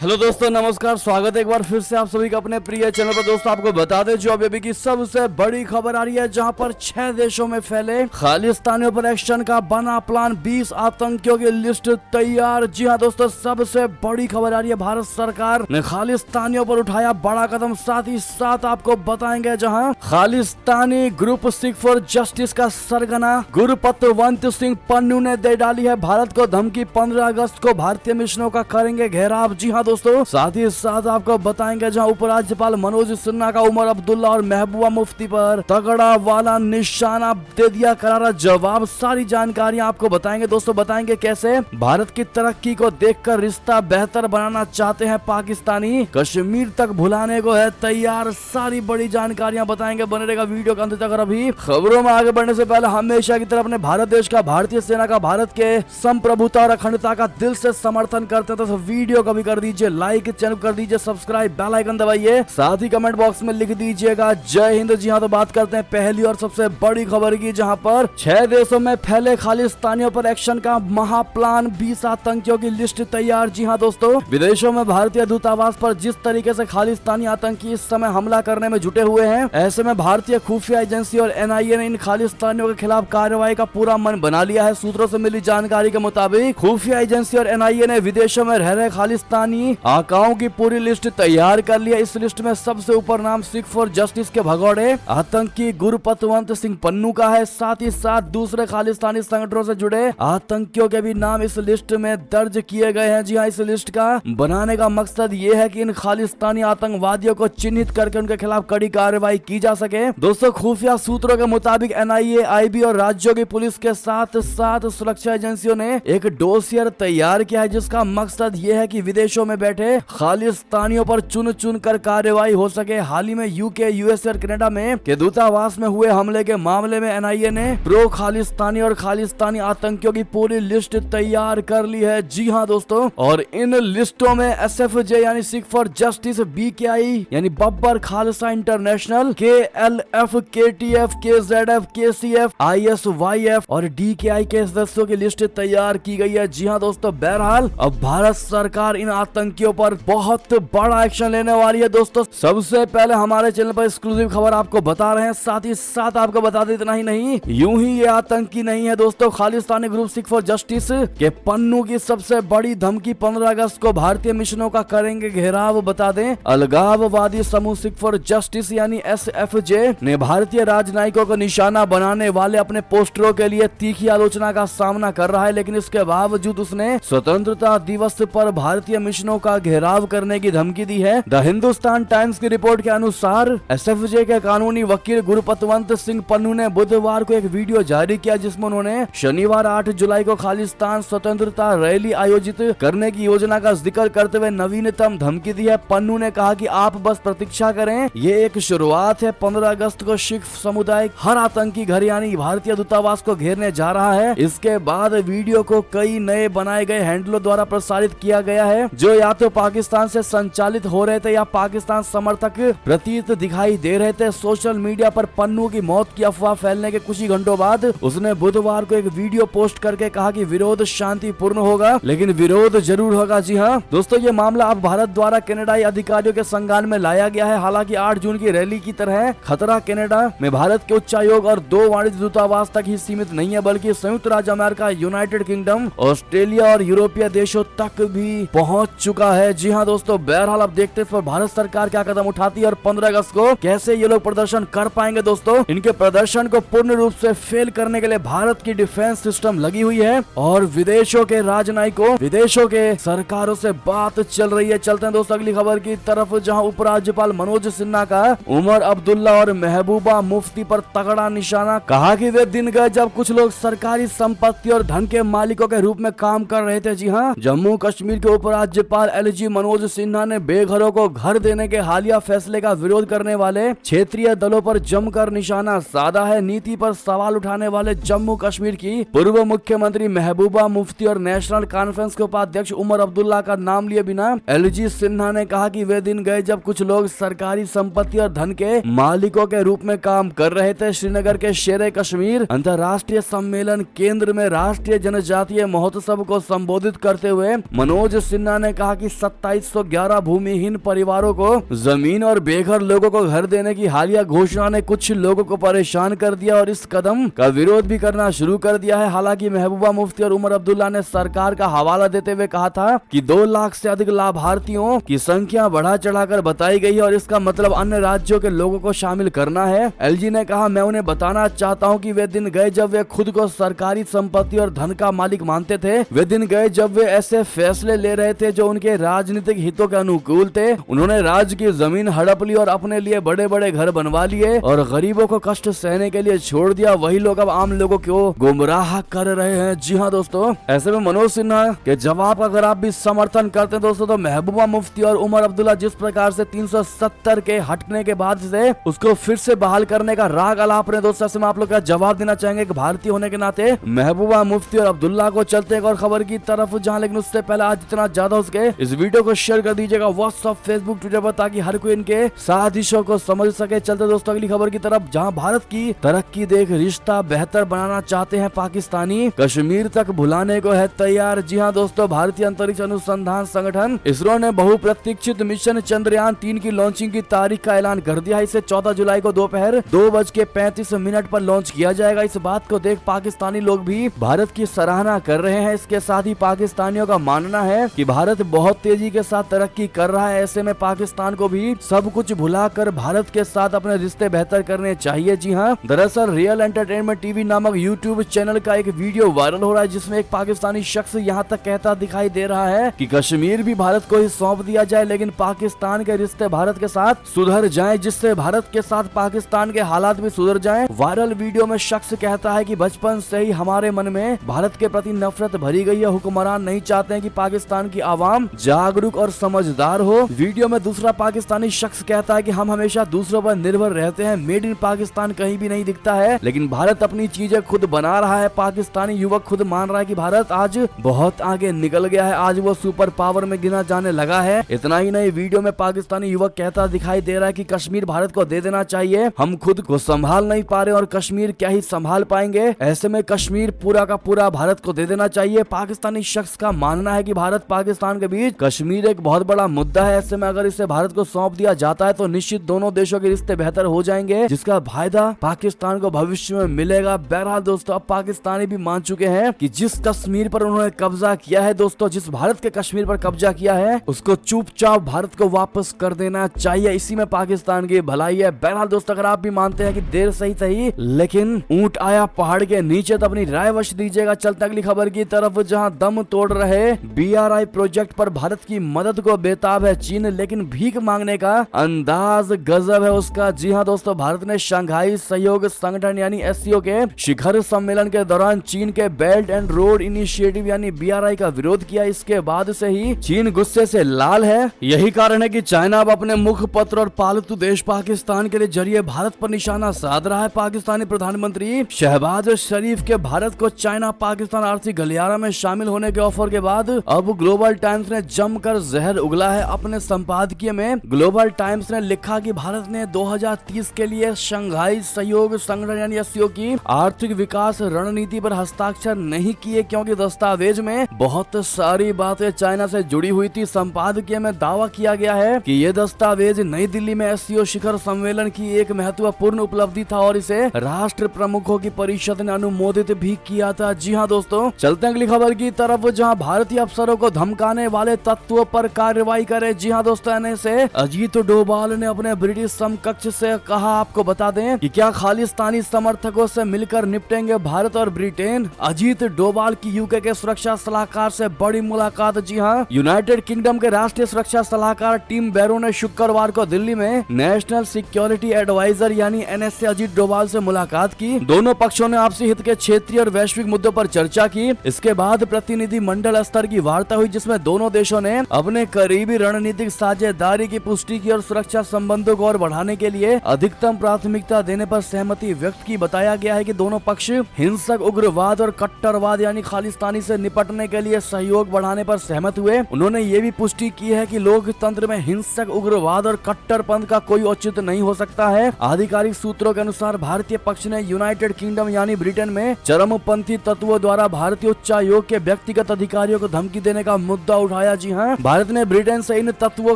Hello दोस्तों, नमस्कार। स्वागत है एक बार फिर से आप सभी का अपने प्रिय चैनल पर। दोस्तों आपको बता दें जो अभी की सबसे बड़ी खबर आ रही है, जहां पर 6 देशों में फैले खालिस्तानियों पर एक्शन का बना प्लान, 20 आतंकियों की लिस्ट तैयार। जी हां दोस्तों, सबसे बड़ी खबर आ रही है, भारत सरकार ने खालिस्तानियों पर उठाया बड़ा कदम। साथ ही साथ आपको बताएंगे जहां Khalistani group Sikh for justice का सरगना गुरपतवंत सिंह पन्नू ने दे डाली है भारत को धमकी, 15 अगस्त को भारतीय मिशनों का करेंगे घेराव। जी हाँ दोस्तों, साथ ही साथ आपको बताएंगे जहां उपराज्यपाल मनोज सिन्हा का उमर अब्दुल्ला और महबूबा मुफ्ती पर तगड़ा वाला निशाना दे दिया करारा जवाब। सारी जानकारियां आपको बताएंगे दोस्तों। बताएंगे कैसे भारत की तरक्की को देखकर रिश्ता बेहतर बनाना चाहते हैं पाकिस्तानी, कश्मीर तक भुलाने को है तैयार। सारी बड़ी जानकारियां बताएंगे, बने रहेगा वीडियो का अंत तक। और अभी खबरों में आगे बढ़ने से पहले हमेशा की तरह अपने भारत देश का, भारतीय सेना का, भारत के संप्रभुता और अखंडता का दिल से समर्थन करते हैं तो वीडियो को भी कर दीजिए लाइक, चैनल कर दीजिए सब्सक्राइब, बेल आइकन दबाइए, साथ ही कमेंट बॉक्स में लिख दीजिएगा जय हिंद। जी हाँ, तो बात करते हैं पहली और सबसे बड़ी खबर की, जहां पर 6 देशों में फैले खालिस्तानियों पर एक्शन का महाप्लान, 20 आतंकियों की लिस्ट तैयार। जी हाँ दोस्तों, विदेशों में भारतीय दूतावास पर जिस तरीके से खालिस्तानी आतंकी इस समय हमला करने में जुटे हुए हैं, ऐसे में भारतीय खुफिया एजेंसी और एनआईए ने इन खालिस्तानियों के खिलाफ कार्रवाई का पूरा मन बना लिया है। सूत्रों से मिली जानकारी के मुताबिक खुफिया एजेंसी और एनआईए ने विदेशों में रह रहे खालिस्तानी आकाओं की पूरी लिस्ट तैयार कर लिया। इस लिस्ट में सबसे ऊपर नाम सिख फॉर जस्टिस के भगोड़े आतंकी गुरपतवंत सिंह पन्नू का है। साथ ही साथ दूसरे खालिस्तानी संगठनों से जुड़े आतंकियों के भी नाम इस लिस्ट में दर्ज किए गए हैं। जी हाँ, इस लिस्ट का बनाने का मकसद ये है कि इन खालिस्तानी आतंकवादियों को चिन्हित करके उनके खिलाफ कड़ी कार्रवाई की जा सके। दोस्तों, खुफिया सूत्रों के मुताबिक एनआईए, आईबी और राज्यों की पुलिस के साथ साथ सुरक्षा एजेंसियों ने एक डोसियर तैयार किया है, जिसका मकसद ये है कि विदेशों में बैठे खालिस्तानियों पर चुन चुन कर कार्रवाई हो सके। हाल ही में यूके, यूएसए और कनाडा में के दूतावास में हुए हमले के मामले में एनआईए ने प्रो खालिस्तानी और खालिस्तानी आतंकियों की पूरी लिस्ट तैयार कर ली है। जी हाँ दोस्तों, और इन लिस्टों में एसएफजे यानी सिख फॉर जस्टिस, बीकेआई यानी Babbar Khalsa international, KLF, KTF, KZF, KCF, ISYF और डीकेआई के सदस्यों की लिस्ट तैयार की गई है। जी हाँ दोस्तों, बहरहाल अब भारत सरकार इन आतंकियों पर बहुत बड़ा एक्शन लेने वाली है। दोस्तों, सबसे पहले हमारे चैनल पर एक्सक्लूसिव खबर आपको बता रहे हैं। साथ ही साथ आपको बता दें, इतना ही नहीं, यूं ही ये आतंकी नहीं है दोस्तों। Khalistani group Sikh for justice के पन्नू की सबसे बड़ी धमकी, 15 अगस्त को भारतीय मिशनों का करेंगे घेराव। बता दें, अलगाववादी समूह सिख फॉर जस्टिस यानी एसएफजे ने भारतीय राजनयिकों को निशाना बनाने वाले अपने पोस्टरों के लिए तीखी आलोचना का सामना कर रहा है, लेकिन इसके बावजूद उसने स्वतंत्रता दिवस पर भारतीय मिशनों का घेराव करने की धमकी दी है। द हिंदुस्तान टाइम्स की रिपोर्ट के अनुसार एसएफजे के कानूनी वकील गुरपतवंत सिंह पन्नू ने बुधवार को एक वीडियो जारी किया, जिसमें उन्होंने शनिवार 8 जुलाई को खालिस्तान स्वतंत्रता रैली आयोजित करने की योजना का जिक्र करते हुए नवीनतम धमकी दी है। पन्नू ने कहा कि आप बस प्रतीक्षा करें, ये एक शुरुआत है। 15 अगस्त को सिख समुदाय हर आतंकी घर यानी भारतीय दूतावास को घेरने जा रहा है। इसके बाद वीडियो को कई नए बनाए गए हैंडलों द्वारा प्रसारित किया गया है, जो या तो पाकिस्तान से संचालित हो रहे थे या पाकिस्तान समर्थक प्रतीत दिखाई दे रहे थे। सोशल मीडिया पर पन्नू की मौत की अफवाह फैलने के कुछ ही घंटों बाद उसने बुधवार को एक वीडियो पोस्ट करके कहा कि विरोध शांतिपूर्ण होगा, लेकिन विरोध जरूर होगा। जी हाँ दोस्तों, ये मामला अब भारत द्वारा कनाडाई अधिकारियों के संज्ञान में लाया गया है। हालांकि 8 जून की रैली की तरह खतरा कनाडा में भारत के उच्चायोग और 2 वाणिज्य दूतावास तक ही सीमित नहीं है, बल्कि संयुक्त राज्य अमेरिका, यूनाइटेड किंगडम, ऑस्ट्रेलिया और यूरोपीय देशों तक भी पहुंच चुका है। जी हाँ दोस्तों, बहरहाल अब देखते हैं भारत सरकार क्या कदम उठाती है और 15 अगस्त को कैसे ये लोग प्रदर्शन कर पाएंगे। दोस्तों, इनके प्रदर्शन को पूर्ण रूप से फेल करने के लिए भारत की डिफेंस सिस्टम लगी हुई है और विदेशों के राजनयिकों, विदेशों के सरकारों से बात चल रही है। चलते हैं दोस्तों अगली खबर की तरफ, जहां उपराज्यपाल मनोज सिन्हा का उमर अब्दुल्ला और महबूबा मुफ्ती पर तगड़ा निशाना। कहा कि वे दिन गए जब कुछ लोग सरकारी संपत्ति और धन के मालिकों के रूप में काम कर रहे थे। जी हाँ, जम्मू कश्मीर के उपराज्यपाल एलजी मनोज सिन्हा ने बेघरों को घर देने के हालिया फैसले का विरोध करने वाले क्षेत्रीय दलों पर जमकर निशाना साधा है। नीति पर सवाल उठाने वाले जम्मू कश्मीर की पूर्व मुख्यमंत्री महबूबा मुफ्ती और नेशनल कॉन्फ्रेंस के उपाध्यक्ष उमर अब्दुल्ला का नाम लिए बिना एलजी सिन्हा ने कहा कि वे दिन गए जब कुछ लोग सरकारी संपत्ति और धन के मालिकों के रूप में काम कर रहे थे। श्रीनगर के शेर कश्मीर अंतर्राष्ट्रीय सम्मेलन केंद्र में राष्ट्रीय जनजातीय महोत्सव को संबोधित करते हुए मनोज सिन्हा ने कहा कहा कि 2711 भूमिहीन परिवारों को जमीन और बेघर लोगों को घर देने की हालिया घोषणा ने कुछ लोगों को परेशान कर दिया और इस कदम का विरोध भी करना शुरू कर दिया है। हालांकि महबूबा मुफ्ती और उमर अब्दुल्ला ने सरकार का हवाला देते हुए कहा था कि 2 लाख से अधिक लाभार्थियों की संख्या बढ़ा चढ़ाकर बताई गई है और इसका मतलब अन्य राज्यों के लोगों को शामिल करना है। एलजी ने कहा, मैं उन्हें बताना चाहता हूं कि वे दिन गए जब वे खुद को सरकारी संपत्ति और धन का मालिक मानते थे। वे दिन गए जब वे ऐसे फैसले ले रहे थे जो उनके राजनीतिक हितों के अनुकूल थे। उन्होंने राज्य की जमीन हड़प ली और अपने लिए बड़े बड़े घर बनवा लिए और गरीबों को कष्ट सहने के लिए छोड़ दिया। वही लोग अब आम लोगों को गुमराह कर रहे हैं। जी हाँ दोस्तों, ऐसे में मनोज सिन्हा के जवाब का अगर आप भी समर्थन करते हैं दोस्तों, तो महबूबा मुफ्ती और उमर अब्दुल्ला जिस प्रकार से 370 के हटने के बाद से उसको फिर से बहाल करने का राग अलाप रहे दोस्तों, ऐसे में आप लोग का जवाब देना चाहेंगे कि भारतीय होने के नाते महबूबा मुफ्ती और अब्दुल्ला को। चलते एक और खबर की तरफ जहां, लेकिन उससे पहले आज जितना ज्यादा हो सके इस वीडियो को शेयर कर दीजिएगा व्हाट्सएप, फेसबुक, ट्विटर पर, ताकि हर कोई इनके साजिशों को समझ सके। चलते दोस्तों अगली खबर की तरफ, जहां भारत की तरक्की देख रिश्ता बेहतर बनाना चाहते हैं पाकिस्तानी, कश्मीर तक भुलाने को है तैयार। जी हां दोस्तों, भारतीय अंतरिक्ष अनुसंधान संगठन इसरो ने बहुप्रतीक्षित मिशन चंद्रयान 3 की लॉन्चिंग की तारीख का ऐलान कर दिया है। इसे 14 जुलाई को दोपहर 2:35 पर लॉन्च किया जाएगा। इस बात को देख पाकिस्तानी लोग भी भारत की सराहना कर रहे हैं। इसके साथ ही पाकिस्तानियों का मानना है कि भारत बहुत तेजी के साथ तरक्की कर रहा है। ऐसे में पाकिस्तान को भी सब कुछ भुलाकर भारत के साथ अपने रिश्ते बेहतर करने चाहिए। जी हाँ, दरअसल रियल एंटरटेनमेंट टीवी नामक यूट्यूब चैनल का एक वीडियो वायरल हो रहा है जिसमें एक पाकिस्तानी शख्स यहाँ तक कहता दिखाई दे रहा है कि कश्मीर भी भारत को ही सौंप दिया जाए, लेकिन पाकिस्तान के रिश्ते भारत के साथ सुधर जाएं, जिससे भारत के साथ पाकिस्तान के हालात भी सुधर जाएं। वायरल वीडियो में शख्स कहता है कि बचपन से ही हमारे मन में भारत के प्रति नफरत भरी गई है। हुक्मरान नहीं चाहते हैं कि पाकिस्तान की आवाम जागरूक और समझदार हो। वीडियो में दूसरा पाकिस्तानी शख्स कहता है कि हम हमेशा दूसरों पर निर्भर रहते हैं, मेड इन पाकिस्तान कहीं भी नहीं दिखता है, लेकिन भारत अपनी चीजें खुद बना रहा है। पाकिस्तानी युवक खुद मान रहा है कि भारत आज बहुत आगे निकल गया है, आज वो सुपर पावर में गिना जाने लगा है। इतना ही नहीं, वीडियो में पाकिस्तानी युवक कहता दिखाई दे रहा है कि कश्मीर भारत को दे देना चाहिए, हम खुद को संभाल नहीं पा रहे और कश्मीर क्या ही संभाल पाएंगे, ऐसे में कश्मीर पूरा का पूरा भारत को दे देना चाहिए। पाकिस्तानी शख्स का मानना है कि भारत पाकिस्तान के बीच कश्मीर एक बहुत बड़ा मुद्दा है। ऐसे में अगर इसे भारत को सौंप दिया जाता है तो निश्चित दोनों देशों के रिश्ते बेहतर हो जाएंगे, जिसका फायदा पाकिस्तान को भविष्य में मिलेगा। बहरहाल दोस्तों, अब पाकिस्तानी भी मान चुके हैं कि जिस कश्मीर पर उन्होंने कब्जा किया है दोस्तों, जिस भारत के कश्मीर पर कब्जा किया है उसको चुपचाप भारत को वापस कर देना चाहिए। इसी में पाकिस्तान की भलाई है। बहरहाल दोस्तों, अगर आप भी मानते हैं कि देर सही सही लेकिन ऊंट आया पहाड़ के नीचे, तो अपनी राय अवश्य दीजिएगा। चलते अगली खबर की तरफ, जहां दम तोड़ रहे BRI प्रोजेक्ट पर भारत की मदद को बेताब है चीन, लेकिन भीख मांगने का अंदाज गजब है उसका। जी हां दोस्तों, भारत ने शंघाई सहयोग संगठन यानी SCO के शिखर सम्मेलन के दौरान चीन के बेल्ट एंड रोड इनिशिएटिव यानी BRI का विरोध किया। इसके बाद से ही चीन गुस्से से लाल है। यही कारण है कि चाइना अब अपने मुखपत्र और पालतू देश पाकिस्तान के जरिए भारत पर निशाना साध रहा है। पाकिस्तानी प्रधानमंत्री शहबाज शरीफ के भारत को चाइना पाकिस्तान आर्थिक गलियारा में शामिल होने के ऑफर के बाद अब ग्लोबल टाइम्स ने जमकर जहर उगला है। अपने संपादकीय में ग्लोबल टाइम्स ने लिखा कि भारत ने 2030 के लिए शंघाई सहयोग संगठन यानी SCO की आर्थिक विकास रणनीति पर हस्ताक्षर नहीं किए, क्योंकि दस्तावेज में बहुत सारी बातें चाइना से जुड़ी हुई थी। संपादकीय में दावा किया गया है कि ये दस्तावेज नई दिल्ली में SCO शिखर सम्मेलन की एक महत्वपूर्ण उपलब्धि था और इसे राष्ट्र प्रमुखों की परिषद ने अनुमोदित भी किया था। जी हाँ दोस्तों, चलते हैं अगली खबर की तरफ, जहां भारतीय अफसरों को धमकाने वाले तत्वों पर कार्रवाई करे। जी हाँ दोस्तों, ऐसे अजीत डोभाल ने अपने ब्रिटिश समकक्ष से कहा, आपको बता दें कि क्या खालिस्तानी समर्थकों से मिलकर निपटेंगे भारत और ब्रिटेन। अजीत डोभाल की यूके के सुरक्षा सलाहकार से बड़ी मुलाकात। जी हाँ, यूनाइटेड किंगडम के राष्ट्रीय सुरक्षा सलाहकार टिम बैरो ने शुक्रवार को दिल्ली में नेशनल सिक्योरिटी एडवाइजर यानी NSA अजीत डोभाल से मुलाकात की। दोनों पक्षों ने आपसी हित के क्षेत्रीय और वैश्विक मुद्दों पर चर्चा की। इसके बाद प्रतिनिधि मंडल स्तर की वार्ता हुई, जिसमें दोनों देशों ने अपने करीबी रणनीतिक साझेदारी की पुष्टि की और सुरक्षा संबंधों को और बढ़ाने के लिए अधिकतम प्राथमिकता देने पर सहमति व्यक्त की। बताया गया है कि दोनों पक्ष हिंसक उग्रवाद और कट्टरवाद यानी खालिस्तानी से निपटने के लिए सहयोग बढ़ाने पर सहमत हुए। उन्होंने ये भी पुष्टि की है कि लोकतंत्र में हिंसक उग्रवाद और कट्टरपंथ का कोई औचित्य नहीं हो सकता है। आधिकारिक सूत्रों के अनुसार भारतीय पक्ष ने यूनाइटेड किंगडम यानी ब्रिटेन में चरमपंथी तत्वों द्वारा भारतीय उच्चायोग के व्यक्तिगत अधिकारियों को धमकी देने का मुद्दा उठाया दिखाया। जी हाँ, भारत ने ब्रिटेन से इन तत्वों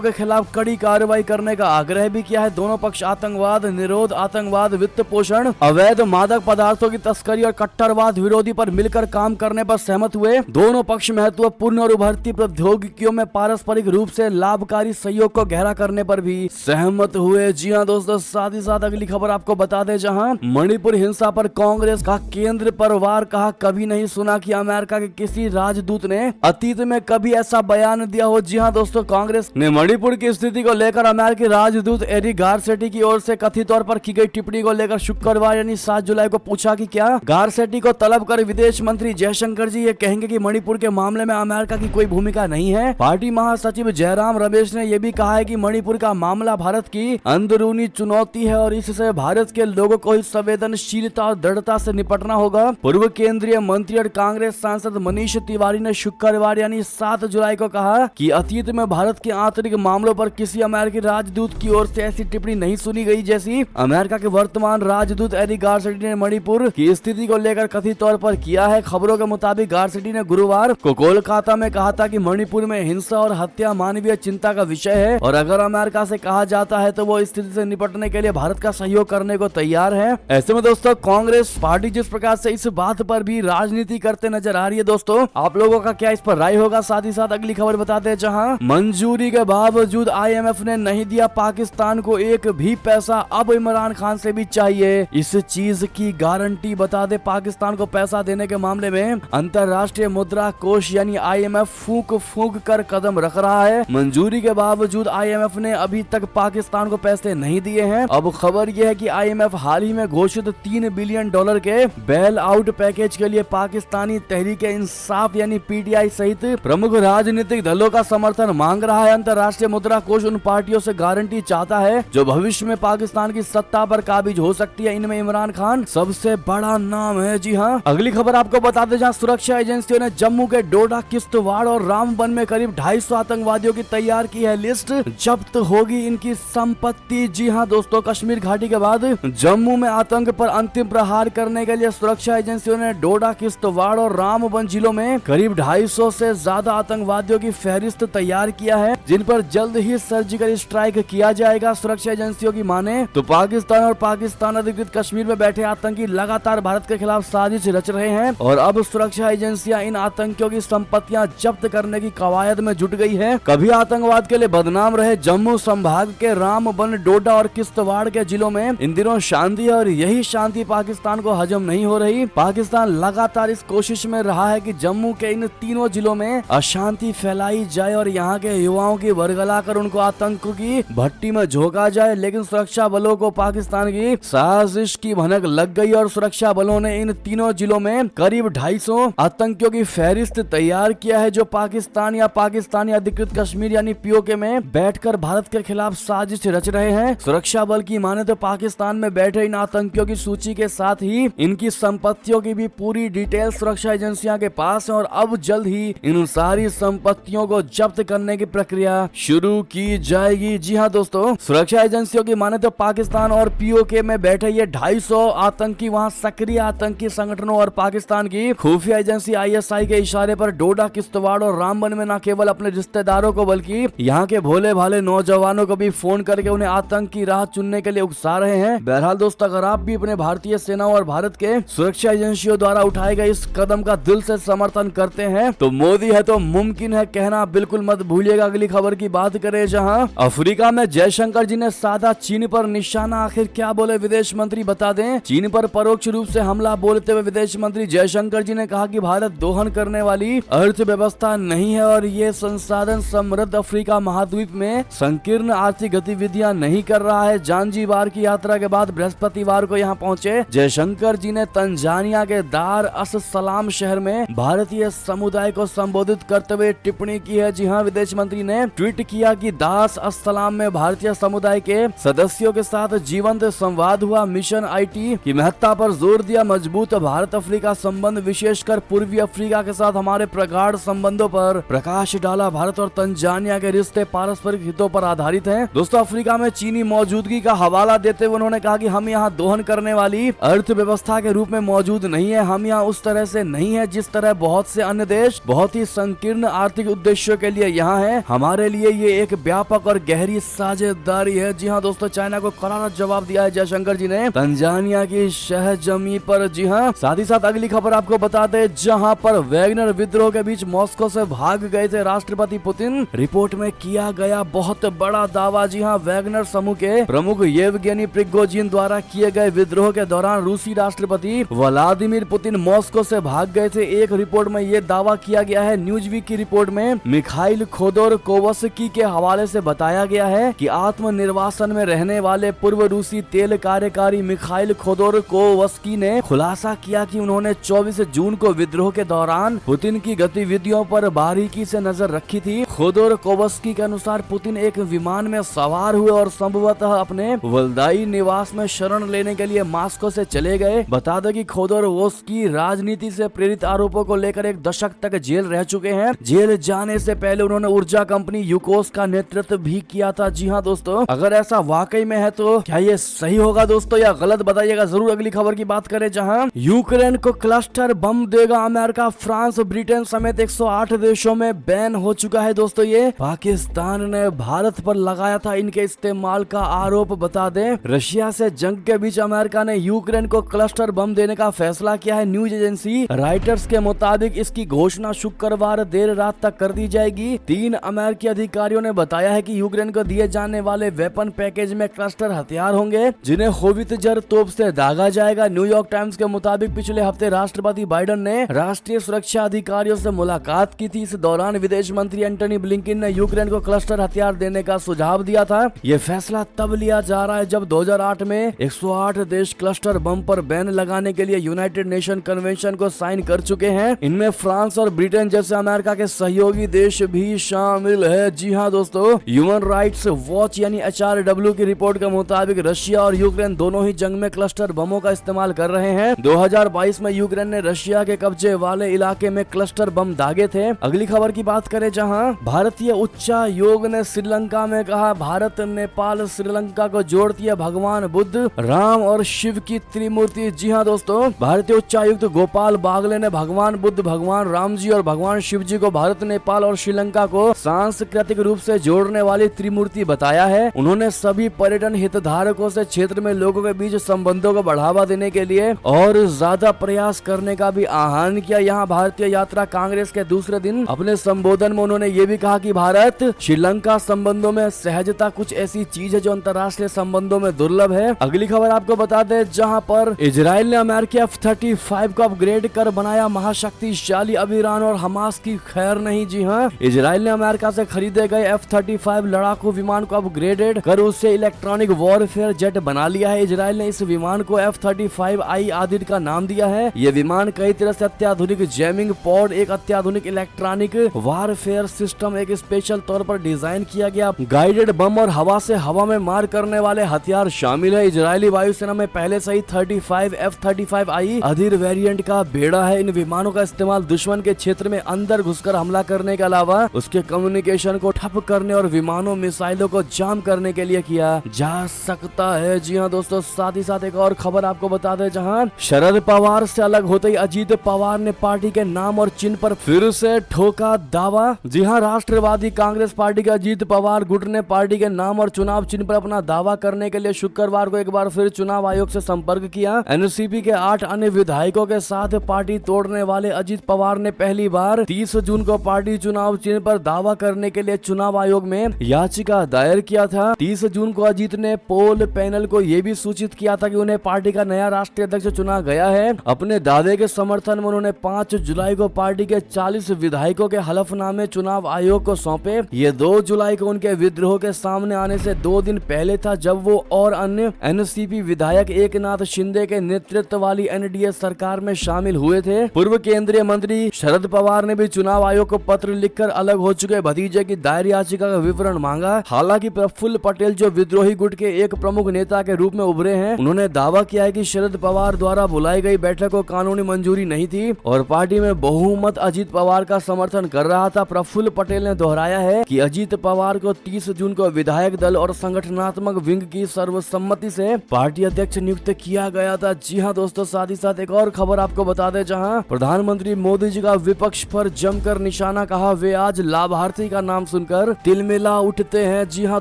के खिलाफ कड़ी कार्रवाई करने का आग्रह भी किया है। दोनों पक्ष आतंकवाद निरोध, आतंकवाद वित्त पोषण, अवैध मादक पदार्थों की तस्करी और कट्टरवाद विरोधी पर मिलकर काम करने पर सहमत हुए। दोनों पक्ष महत्वपूर्ण और उभरती प्रौद्योगिकियों में पारस्परिक रूप से लाभकारी सहयोग को गहरा करने पर भी सहमत हुए। जी हाँ दोस्तों, साथ ही साथ अगली खबर आपको बता दें, जहां मणिपुर हिंसा पर कांग्रेस का केंद्र पर वार। कहा, कभी नहीं सुना कि अमेरिका के किसी राजदूत ने अतीत में कभी ऐसा बयान दिया हो। जी हाँ दोस्तों, कांग्रेस ने मणिपुर की स्थिति को लेकर अमेरिकी राजदूत एरिक गारसेटी की ओर से कथित तौर पर की गई टिप्पणी को लेकर शुक्रवार यानी 7 जुलाई को पूछा कि क्या गारसेटी को तलब कर विदेश मंत्री जयशंकर जी ये कहेंगे कि मणिपुर के मामले में अमेरिका की कोई भूमिका नहीं है। पार्टी महासचिव जयराम रमेश ने यह भी कहा है कि मणिपुर का मामला भारत की अंदरूनी चुनौती है और इससे भारत के लोगों को ही संवेदनशीलता और दृढ़ता से निपटना होगा। पूर्व केंद्रीय मंत्री और कांग्रेस सांसद मनीष तिवारी ने शुक्रवार यानी 7 जुलाई को कहा कि अतीत में भारत के आंतरिक मामलों पर किसी अमेरिकी राजदूत की ओर से ऐसी टिप्पणी नहीं सुनी गई जैसी अमेरिका के वर्तमान राजदूत एरिक गारसेटी ने मणिपुर की स्थिति को लेकर कथित तौर पर किया है। खबरों के मुताबिक गारसेटी ने गुरुवार को कोलकाता में कहा था कि मणिपुर में हिंसा और हत्या मानवीय चिंता का विषय है और अगर अमेरिका से कहा जाता है तो वो इस स्थिति से निपटने के लिए भारत का सहयोग करने को तैयार है। ऐसे में दोस्तों, कांग्रेस पार्टी जिस प्रकार से इस बात पर भी राजनीति करते नजर आ रही है, दोस्तों आप लोगों का क्या इस पर राय होगा। साथ ही साथ अगली खबर बताते हैं, जहां मंजूरी के बावजूद IMF ने नहीं दिया पाकिस्तान को एक भी पैसा, अब इमरान खान से भी चाहिए। इस चीज की गारंटी बता दे, पाकिस्तान को पैसा देने के मामले में अंतर्राष्ट्रीय मुद्रा कोष यानी IMF फूंक कर कदम रख रहा है। मंजूरी के बावजूद IMF ने अभी तक पाकिस्तान को पैसे नहीं दिए हैं। अब खबर यह है कि IMF हाल ही में घोषित $3 बिलियन के बेल आउट पैकेज के लिए पाकिस्तानी तहरीक-ए-इंसाफ यानी PTI सहित प्रमुख राजनीतिक दलों का समर्थन मांग रहा है। अंतर्राष्ट्रीय मुद्रा कोष उन पार्टियों से गारंटी चाहता है जो भविष्य में पाकिस्तान की सत्ता पर काबिज हो सकती है। इनमें इमरान खान सबसे बड़ा नाम है। जी हाँ, अगली खबर आपको बता दें, जहां सुरक्षा एजेंसियों ने जम्मू के डोडा, किश्तवाड़ और रामबन में करीब 250 आतंकवादियों की तैयार की है लिस्ट। जब्त होगी इनकी संपत्ति। जी हाँ दोस्तों, कश्मीर घाटी के बाद जम्मू में आतंक पर अंतिम प्रहार करने के लिए सुरक्षा एजेंसियों ने डोडा, किश्तवाड़ और रामबन जिलों में करीब 250 से ज्यादा आतंकवादियों की फहरिस्त तैयार किया है, जिन पर जल्द ही सर्जिकल स्ट्राइक किया जाएगा। सुरक्षा एजेंसियों की माने तो पाकिस्तान और पाकिस्तान अधिकृत कश्मीर में बैठे आतंकी लगातार भारत के खिलाफ साजिश रच रहे हैं और अब सुरक्षा एजेंसियां इन आतंकियों की संपत्तियां जब्त करने की कवायद में जुट गई है। कभी आतंकवाद के लिए बदनाम रहे जम्मू संभाग के रामबन, डोडा और किश्तवाड़ के जिलों में इन दिनों शांति है और यही शांति पाकिस्तान को हजम नहीं हो रही। पाकिस्तान लगातार इस कोशिश में रहा है कि जम्मू के इन तीनों जिलों में अशांति फैलाई जाए और यहाँ के युवाओं की वर्गला कर उनको आतंक की भट्टी में झोंका जाए, लेकिन सुरक्षा बलों को पाकिस्तान की साजिश की भनक लग गई और सुरक्षा बलों ने इन तीनों जिलों में करीब 250 आतंकियों की फहरिस्त तैयार किया है, जो पाकिस्तान या पाकिस्तानी अधिकृत कश्मीर यानी POK में बैठकर भारत के खिलाफ साजिश रच रहे हैं। सुरक्षा बल की माने तो पाकिस्तान में बैठे इन आतंकियों की सूची के साथ ही इनकी संपत्तियों की भी पूरी डिटेल सुरक्षा एजेंसियों के पास है और अब जल्द ही इन सारी संपत्तियों को जब्त करने की प्रक्रिया शुरू की जाएगी। जी हाँ दोस्तों, सुरक्षा एजेंसियों की माने तो पाकिस्तान और POK में बैठे ये 250 आतंकी वहाँ सक्रिय आतंकी संगठनों और पाकिस्तान की खुफिया एजेंसी ISI के इशारे पर डोडा, किश्तवाड़ और रामबन में न केवल अपने रिश्तेदारों को बल्कि यहाँ के भोले भाले नौजवानों को भी फोन करके उन्हें आतंक की राह चुनने के लिए उकसा रहे हैं। बहरहाल दोस्तों, अगर आप भी अपने भारतीय सेना और भारत के सुरक्षा एजेंसियों द्वारा उठाए गए इस कदम का दिल से समर्थन करते हैं तो मोदी है तो मुमकिन है कहना बिल्कुल मत भूलिएगा। अगली खबर की बात करें, जहां अफ्रीका में जयशंकर जी ने साधा चीन पर निशाना। आखिर क्या बोले विदेश मंत्री, बता दें। चीन पर परोक्ष रूप से हमला बोलते हुए विदेश मंत्री जयशंकर जी ने कहा कि भारत दोहन करने वाली अर्थव्यवस्था नहीं है और ये संसाधन समृद्ध अफ्रीका महाद्वीप में संकीर्ण आर्थिक गतिविधियां नहीं कर रहा है। जानजीबार की यात्रा के बाद बृहस्पतिवार को यहाँ पहुँचे जयशंकर जी ने तंजानिया के दार अस सलाम शहर में भारतीय समुदाय को संबोधित करते हुए टिप्पणी की है। जी हाँ, विदेश मंत्री ने ट्वीट किया कि दास अस्सलाम में भारतीय समुदाय के सदस्यों के साथ जीवंत संवाद हुआ। मिशन IT की महत्ता पर जोर दिया। मजबूत भारत अफ्रीका संबंध, विशेषकर पूर्वी अफ्रीका के साथ हमारे प्रगाढ़ संबंधों पर प्रकाश डाला। भारत और तंजानिया के रिश्ते पारस्परिक हितों पर आधारित हैं। दोस्तों, अफ्रीका में चीनी मौजूदगी का हवाला देते हुए उन्होंने कहा कि हम यहाँ दोहन करने वाली अर्थव्यवस्था के रूप में मौजूद नहीं है। हम यहाँ उस तरह से नहीं है जिस तरह बहुत से अन्य देश बहुत ही संकीर्ण आर्थिक उद्देश्यों के लिए यहाँ है। हमारे लिए ये एक व्यापक और गहरी साझेदारी है। जी हाँ दोस्तों, चाइना को करारा जवाब दिया है जयशंकर जी ने तंजानिया की शहजमी पर। जी हाँ, साथ ही साथ अगली खबर आपको बता दें, जहाँ पर वैगनर विद्रोह के बीच मॉस्को से भाग गए थे राष्ट्रपति पुतिन। रिपोर्ट में किया गया बहुत बड़ा दावा। जी हाँ, वैगनर समूह के प्रमुख येवगेनी प्रिगोजिन द्वारा किए गए विद्रोह के दौरान रूसी राष्ट्रपति व्लादिमीर पुतिन मॉस्को से भाग गए थे। एक रिपोर्ट में ये दावा किया गया है। न्यूज वीक की रिपोर्ट में मिखाइल खोदोरकोवस्की के हवाले से बताया गया है कि आत्मनिर्वासन में रहने वाले पूर्व रूसी तेल कार्यकारी मिखाइल खोदोरकोवस्की ने खुलासा किया कि उन्होंने 24 जून को विद्रोह के दौरान पुतिन की गतिविधियों पर बारीकी से नजर रखी थी। खोदोरकोवस्की के अनुसार पुतिन एक विमान में सवार हुए और संभवतः अपने वल्दाई निवास में शरण लेने के लिए मॉस्को से चले गए। बता दें कि खोदोरकोवस्की राजनीति से प्रेरित आरोपों को लेकर एक दशक तक जेल रह चुके हैं। जेल जाने से पहले उन्होंने ऊर्जा कंपनी यूकोस का नेतृत्व भी किया था। जी हाँ दोस्तों, अगर ऐसा वाकई में है तो क्या ये सही होगा दोस्तों या गलत, बताइएगा जरूर। अगली खबर की बात करें, जहां यूक्रेन को क्लस्टर बम देगा अमेरिका, फ्रांस, ब्रिटेन समेत 108 देशों में बैन हो चुका है दोस्तों। ये पाकिस्तान ने भारत पर लगाया था इनके इस्तेमाल का आरोप। बता दें, रशिया से जंग के बीच अमेरिका ने यूक्रेन को क्लस्टर बम देने का फैसला किया है। न्यूज एजेंसी राइटर्स के मुताबिक इसकी घोषणा शुक्रवार देर रात तक कर दी जाएगी। 3 अमेरिकी अधिकारियों ने बताया है कि यूक्रेन को दिए जाने वाले वेपन पैकेज में क्लस्टर हथियार होंगे जिन्हें होवित्जर तोप से दागा जाएगा। न्यूयॉर्क टाइम्स के मुताबिक पिछले हफ्ते राष्ट्रपति बाइडेन ने राष्ट्रीय सुरक्षा अधिकारियों से मुलाकात की थी। इस दौरान विदेश मंत्री एंटनी ब्लिंकन ने यूक्रेन को क्लस्टर हथियार देने का सुझाव दिया था। ये फैसला तब लिया जा रहा है जब 2008 में 108 देश क्लस्टर बम पर बैन लगाने के लिए यूनाइटेड नेशन कन्वेंशन को साइन कर चुके हैं। इनमें फ्रांस और ब्रिटेन जैसे अमेरिका के सहयोगी देश भी शामिल है। जी हाँ दोस्तों, ह्यूमन राइट्स वॉच यानी HRW की रिपोर्ट के मुताबिक रशिया और यूक्रेन दोनों ही जंग में क्लस्टर बमों का इस्तेमाल कर रहे हैं। 2022 में यूक्रेन ने रशिया के कब्जे वाले इलाके में क्लस्टर बम दागे थे। अगली खबर की बात करें, जहां भारतीय उच्चायोग ने श्रीलंका में कहा, भारत नेपाल श्रीलंका को जोड़ती है भगवान बुद्ध, राम और शिव की त्रिमूर्ति। जी हाँ दोस्तों, भारतीय उच्चायुक्त गोपाल बागले ने भगवान बुद्ध, भगवान राम जी और भगवान शिव जी को भारत, नेपाल और श्रीलंका को सांस्कृतिक रूप से जोड़ने वाली त्रिमूर्ति बताया है। उन्होंने सभी पर्यटन हितधारकों से क्षेत्र में लोगों के बीच संबंधों को बढ़ावा देने के लिए और ज्यादा प्रयास करने का भी आह्वान किया। यहाँ भारतीय यात्रा कांग्रेस के दूसरे दिन अपने संबोधन में उन्होंने ये भी कहा कि भारत श्रीलंका संबंधों में सहजता कुछ ऐसी चीज है जो अंतर्राष्ट्रीय संबंधों में दुर्लभ है। अगली खबर आपको बता दें, जहाँ पर इजराइल ने अमेरिकी F-35 को अपग्रेड कर बनाया महाशक्तिशाली। अब ईरान और हमास की खैर नहीं। जी हाँ, इजराइल ने अमेरिका से खरीदे गए F-35 लड़ाकू विमान को अपग्रेडेड कर उसे इलेक्ट्रॉनिक वॉरफेयर जेट बना लिया है। इजराइल ने इस विमान को F-35I आदिर का नाम दिया है। ये विमान कई तरह से अत्याधुनिक जैमिंग पॉड, एक अत्याधुनिक इलेक्ट्रॉनिक वॉरफेयर सिस्टम, एक स्पेशल तौर पर डिजाइन किया गया गाइडेड बम और हवा से हवा में मार करने वाले हथियार शामिल है। इजरायली वायुसेना में पहले से ही 35 F-35I अधीर वेरिएंट का बेड़ा है। इन विमानों का इस्तेमाल दुश्मन के क्षेत्र में अंदर घुसकर हमला करने के अलावा उसके कम्युनिकेशन को ठप करने और विमानों मिसाइलों को जाम करने के लिए किया जा सकता है। जी हाँ दोस्तों, साथ ही साथ एक और खबर आपको बता दें, जहां शरद पवार से अलग होते ही अजीत पवार ने पार्टी के नाम और चिन्ह पर फिर से ठोका दावा। जी हाँ, राष्ट्रवादी कांग्रेस पार्टी के अजीत पवार गुट ने पार्टी के नाम और चुनाव चिन्ह पर अपना दावा करने के लिए शुक्रवार को एक बार फिर चुनाव आयोग से संपर्क किया। एनसीपी के 8 अन्य विधायकों के साथ पार्टी तोड़ने वाले अजीत पवार ने पहली बार 30 जून को पार्टी चुनाव चिन्ह पर दावा करने के लिए चुनाव आयोग में याचिका दायर किया था। 30 जून को अजीत ने पोल पैनल को यह भी सूचित किया था कि उन्हें पार्टी का नया राष्ट्रीय अध्यक्ष चुना गया है। अपने दावे के समर्थन में उन्होंने 5 जुलाई को पार्टी के 40 विधायकों के हलफनामे चुनाव आयोग को सौंपे। ये 2 जुलाई को उनके विद्रोह के सामने आने से 2 दिन पहले था, जब वो और अन्य एनसीपी विधायक एकनाथ शिंदे के नेतृत्व वाली एनडीए सरकार में शामिल हुए थे। पूर्व केंद्रीय मंत्री शरद पवार ने भी चुनाव आयोग को पत्र लिखकर अलग हो चुके भतीजे की दायर याचिका का विवरण मांगा। हालांकि प्रफुल्ल पटेल, जो विद्रोही गुट के एक प्रमुख नेता के रूप में उभरे हैं, उन्होंने दावा किया है कि शरद पवार द्वारा बुलाई गई बैठक को कानूनी मंजूरी नहीं थी और पार्टी में बहुमत अजीत पवार का समर्थन कर रहा था। प्रफुल्ल पटेल ने दोहराया है कि अजीत पवार को 30 जून को विधायक दल और संगठनात्मक विंग की सर्वसम्मति से पार्टी अध्यक्ष नियुक्त किया गया था। जी हाँ दोस्तों, साथ ही साथ एक और खबर आपको बता दें, जहां प्रधानमंत्री मोदी जी का विपक्ष पर जमकर निशाना कहा, वे आज लाभार्थी का नाम सुनकर तिलमिला उठते हैं। जी हाँ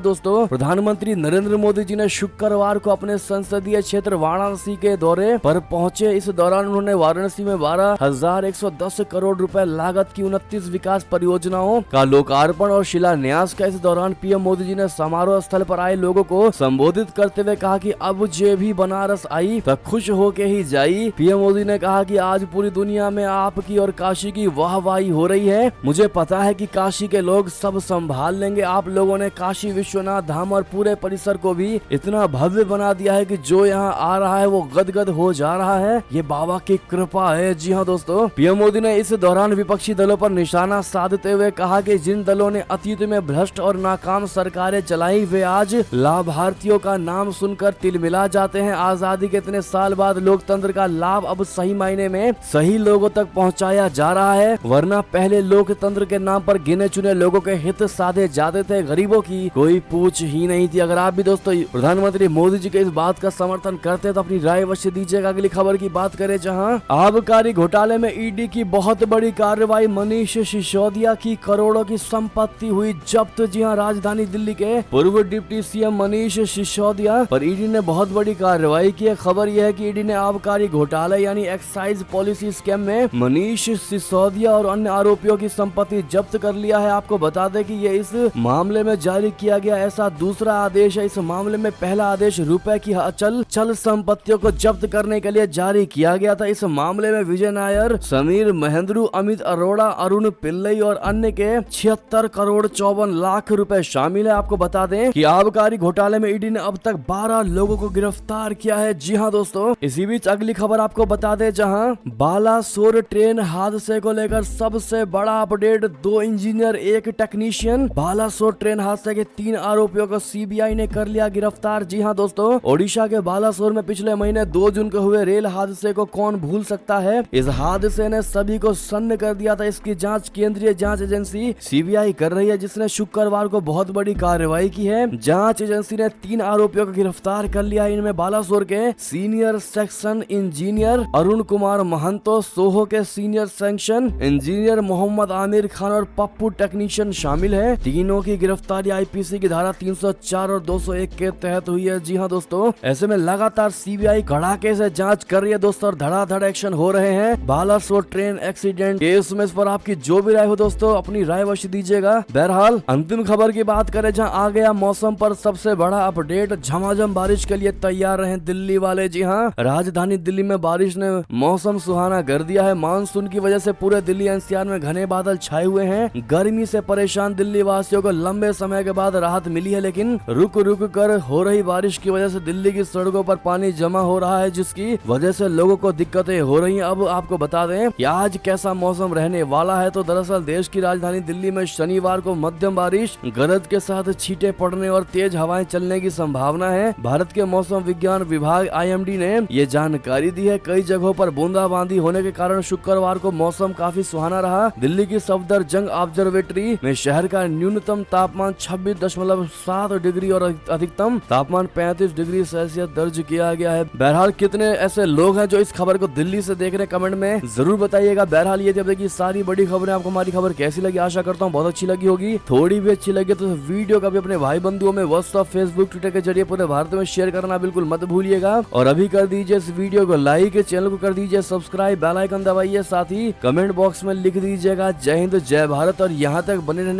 दोस्तों, प्रधानमंत्री नरेंद्र मोदी जी ने शुक्रवार को अपने संसदीय क्षेत्र वाराणसी के दौरे पर पहुंचे। इस दौरान उन्होंने वाराणसी में 12,110 करोड़ रुपए लागत की 29 विकास परियोजनाओं का लोकार्पण और शिलान्यास का। इस दौरान पीएम मोदी जी ने समारोह स्थल पर आए लोगों को संबोधित करते हुए कहा कि अब जे भी बनारस आई तो खुश होके ही जाई। पीएम मोदी ने कहा कि आज पूरी दुनिया में आपकी और काशी की वाहवाही हो रही है। मुझे पता है कि काशी के लोग सब संभाल लेंगे। आप लोगों ने काशी विश्वनाथ धाम और पूरे परिसर को भी इतना भव्य बना दिया है कि जो यहाँ आ रहा है वो गदगद हो जा रहा है। ये बाबा की कृपा है। जी हाँ दोस्तों, पीएम मोदी ने इस दौरान विपक्षी दलों पर निशाना साधते हुए कहा कि जिन दलों ने अतीत में भ्रष्ट और नाकाम सरकारें चलाई, वे आज लाभार्थियों का नाम सुनकर तिलमिला जाते हैं। आजादी के इतने साल बाद लोकतंत्र का लाभ अब सही मायने में सही लोगों तक पहुंचाया जा रहा है, वरना पहले लोकतंत्र के नाम पर गिने चुने लोगों के हित साधे जाते थे, गरीबों की कोई पूछ ही नहीं थी। अगर आप भी दोस्तों प्रधानमंत्री मोदी जी के इस बात का समर्थन करते तो अपनी राय अवश्य दीजिएगा। अगली खबर की बात करें, जहां आबकारी घोटाले में ईडी की बहुत बड़ी कार्रवाई। मनीष सिसोदिया की करोड़ों की संपत्ति हुई जब्त। जी हां, राजधानी दिल्ली के पूर्व डिप्टी सीएम मनीष सिसोदिया पर ईडी ने बहुत बड़ी कार्रवाई की है। खबर यह है कि ईडी ने आबकारी घोटाले यानी एक्साइज पॉलिसी स्कैम में मनीष सिसोदिया और अन्य आरोपियों की संपत्ति जब्त कर लिया है। आपको बता दें कि ये इस मामले में जारी किया गया ऐसा दूसरा आदेश है। इस मामले में पहला आदेश रुपए की चल संपत्तियों को जब्त करने के लिए जारी किया गया था। इस मामले में विजय नायर, समीर महेंद्रू, अमित अरोड़ा, अरुण पिल्लई और अन्य के 76 करोड़ 54 लाख रुपए शामिल है। आपको बता दें कि आबकारी घोटाले में ईडी ने अब तक 12 लोगों को गिरफ्तार किया है। जी हां दोस्तों, इसी बीच अगली खबर आपको बता दें, जहां बालासोर ट्रेन हादसे को लेकर सबसे बड़ा update. 2 engineer 1 technician. Balasore train हादसे के 3 आरोपियों को सीबीआई ने कर लिया गिरफ्तार। जी हां दोस्तों, ओडिशा के बालासोर में पिछले महीने 2 जून को हुए रेल हादसे को कौन भूल सकता है। इस हादसे ने सभी को सन्न कर दिया था। इसकी जांच केंद्रीय जांच एजेंसी सीबीआई कर रही है, जिसने शुक्रवार को बहुत बड़ी कार्रवाई की है। जांच एजेंसी ने 3 आरोपियों को गिरफ्तार कर लिया। इनमें बालासोर के senior section engineer Arun Kumar Mahanto, सोहो के senior section engineer Mohammad Aamir Khan और पप्पू टेक्नीशियन शामिल है। तीनों की गिरफ्तारी आईपीसी की धारा 304 और 201 के तहत हुई है। जी हाँ दोस्तों, ऐसे में लगातार सीबीआई कड़ाके से जांच कर रही है दोस्तों और धड़ाधड़ एक्शन हो रहे हैं बालासोर ट्रेन एक्सीडेंट केस में। इस पर आपकी जो भी राय हो दोस्तों, अपनी राय अवश्य दीजिएगा। बहरहाल अंतिम खबर की बात करें, जहां आ गया मौसम पर सबसे बड़ा अपडेट। झमाझम बारिश के लिए तैयार रहे दिल्ली वाले। जी हाँ, राजधानी दिल्ली में बारिश ने मौसम सुहाना कर दिया है। मानसून की वजह से पूरे दिल्ली एनसीआर में घने बादल छाए हुए हैं। गर्मी से परेशान दिल्ली वासियों को लंबे समय के बाद राहत मिली है, लेकिन रुक रुक कर हो रही बारिश की वजह से दिल्ली की सड़कों पर पानी जमा हो रहा है, जिसकी वजह से लोगों को दिक्कतें हो रही हैं। अब आपको बता दें कि आज कैसा मौसम रहने वाला है। तो दरअसल देश की राजधानी दिल्ली में शनिवार को मध्यम बारिश, गरज के साथ छींटे पड़ने और तेज हवाएं चलने की संभावना है। भारत के मौसम विज्ञान विभाग IMD ने ये जानकारी दी है। कई जगहों पर बूंदाबांदी होने के कारण शुक्रवार को मौसम काफी सुहाना रहा। दिल्ली की सफदरजंग ऑब्जर्वेटरी में शहर का न्यूनतम तापमान 26.7 डिग्री और अधिकतम तापमान 35 डिग्री सेल्सियस दर्ज किया गया है। बहरहाल कितने ऐसे लोग हैं जो इस खबर को दिल्ली से देख रहे हैं, कमेंट में जरूर बताइएगा। बहरहाल ये अब देखिए सारी बड़ी खबरें। आपको हमारी खबर कैसी लगी, आशा करता हूँ बहुत अच्छी लगी होगी। थोड़ी भी अच्छी लगी तो वीडियो का भी अपने भाई बंधुओं में व्हाट्सएप, फेसबुक, ट्विटर के जरिए पूरे भारत में शेयर करना बिल्कुल मत भूलिएगा। और अभी कर दीजिए इस वीडियो को लाइक, चैनल को कर दीजिए सब्सक्राइब, बेल आइकन दबाइए, साथ ही कमेंट बॉक्स में लिख दीजिएगा जय हिंद जय भारत। और यहाँ तक बने रहने